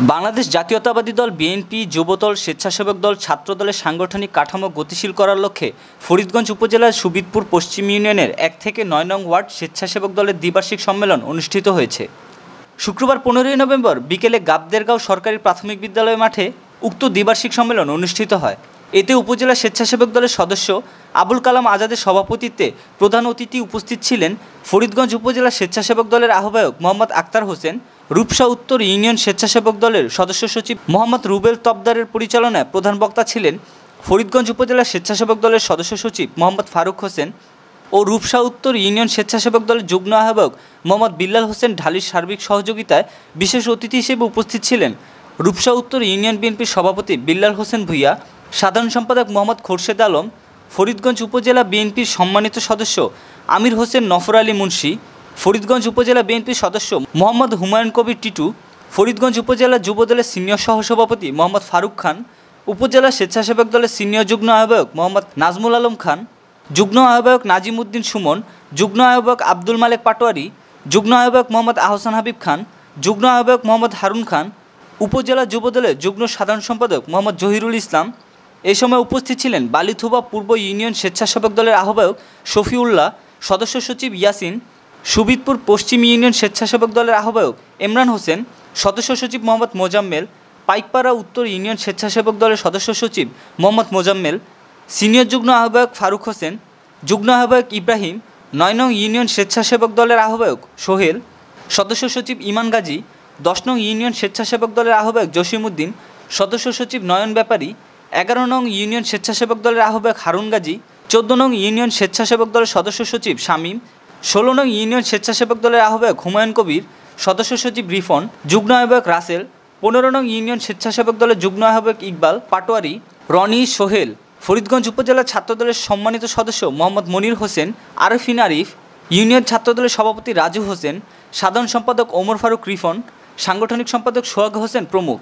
বাংলাদেশ জাতীয়তাবাদী দল বিএনপি, যুবদল, স্বেচ্ছাসেবক দল, ছাত্রদলের সাংগঠনিক কাঠামো গতিশীল করার লক্ষ্যে ফরিদগঞ্জ উপজেলার সুবিদপুর পশ্চিম ইউনিয়নের 1 থেকে 9 নং ওয়ার্ড স্বেচ্ছাসেবক দলের দ্বিবার্ষিক সম্মেলন অনুষ্ঠিত হয়েছে। শুক্রবার 15ই নভেম্বর বিকেলে গাবদেরগাঁও সরকারি প্রাথমিক বিদ্যালয় মাঠে উক্ত দ্বিবার্ষিক সম্মেলন অনুষ্ঠিত হয়। এতে উপজেলা স্বেচ্ছাসেবক দলের সদস্য আবুল কালাম আজাদের সভাপতিত্বে প্রধান অতিথি উপস্থিত ছিলেন ফরিদগঞ্জ উপজেলা স্বেচ্ছাসেবক দলের আহ্বায়ক মোহাম্মদ আক্তার হোসেন, রূপসা উত্তর ইউনিয়ন স্বেচ্ছাসেবক দলের সদস্য সচিব মোহাম্মদ রুবেল তবদারের পরিচালনায় প্রধান বক্তা ছিলেন ফরিদগঞ্জ উপজেলা স্বেচ্ছাসেবক দলের সদস্য সচিব মোহাম্মদ ফারুক হোসেন ও রূপসা উত্তর ইউনিয়ন স্বেচ্ছাসেবক দলের যুগ্ম আহ্বায়ক মোহাম্মদ বিল্লাল হোসেন ঢালির সার্বিক সহযোগিতায় বিশেষ অতিথি হিসেবে উপস্থিত ছিলেন রূপসা উত্তর ইউনিয়ন বিএনপির সভাপতি বিল্লাল হোসেন ভূঁইয়া, সাধারণ সম্পাদক মোহাম্মদ খোরশেদ আলম, ফরিদগঞ্জ উপজেলা বিএনপির সম্মানিত সদস্য আমির হোসেন নফর আলী মুন্সি, ফরিদগঞ্জ উপজেলা বিএনপির সদস্য মোহাম্মদ হুমায়ুন কবির টিটু, ফরিদগঞ্জ উপজেলা যুবদলের সিনিয়র সহসভাপতি মোহাম্মদ ফারুক খান, উপজেলা স্বেচ্ছাসেবক দলের সিনিয়র যুগ্ম আহ্বায়ক মোহাম্মদ নাজমুল আলম খান, যুগ্ম আহ্বায়ক নাজিম উদ্দিন সুমন, যুগ্ম আহ্বায়ক আব্দুল মালেক পাটোয়ারি, যুগ্ম আহ্বায়ক মোহাম্মদ আহসান হাবিব খান, যুগ্ম আহ্বায়ক মোহাম্মদ হারুন খান, উপজেলা যুবদলের যুগ্ম সাধারণ সম্পাদক মোহাম্মদ জহিরুল ইসলাম। এই সময় উপস্থিত ছিলেন বালিথুবা পূর্ব ইউনিয়ন স্বেচ্ছাসেবক দলের আহ্বায়ক শফিউল্লাহ, সদস্য সচিব ইয়াসিন, সুবিদপুর পশ্চিম ইউনিয়ন স্বেচ্ছাসেবক দলের আহ্বায়ক ইমরান হোসেন, সদস্য সচিব মোহাম্মদ মোজাম্মেল, পাইকপাড়া উত্তর ইউনিয়ন স্বেচ্ছাসেবক দলের সদস্য সচিব মোহাম্মদ মোজাম্মেল, সিনিয়র যুগ্ম আহ্বায়ক ফারুক হোসেন, যুগ্ম আহ্বায়ক ইব্রাহিম, 9 নং ইউনিয়ন স্বেচ্ছাসেবক দলের আহ্বায়ক সোহেল, সদস্য সচিব ইমান গাজী, 10 নং ইউনিয়ন স্বেচ্ছাসেবক দলের আহ্বায়ক জসিমউদ্দিন, সদস্য সচিব নয়ন ব্যাপারী, 11 নং ইউনিয়ন স্বেচ্ছাসেবক দলের আহ্বায়ক হারুন গাজী, 14 নং ইউনিয়ন স্বেচ্ছাসেবক দলের সদস্য সচিব শামীম, 16 নং ইউনিয়ন স্বেচ্ছাসেবক দলের আহ্বায়ক হুমায়ুন কবির, সদস্য সচিব রিফন, যুগ্ম আহ্বায়ক রাসেল, 15 নং ইউনিয়ন স্বেচ্ছাসেবক দলের যুগ্ম আহ্বায়ক ইকবাল পাটোয়ারি, রনি, সোহেল, ফরিদগঞ্জ উপজেলা ছাত্রদলের সম্মানিত সদস্য মোহাম্মদ মনির হোসেন, আরফিন আরিফ, ইউনিয়ন ছাত্রদলের সভাপতি রাজু হোসেন, সাধারণ সম্পাদক ওমর ফারুক রিফন, সাংগঠনিক সম্পাদক সোহাগ হোসেন প্রমুখ।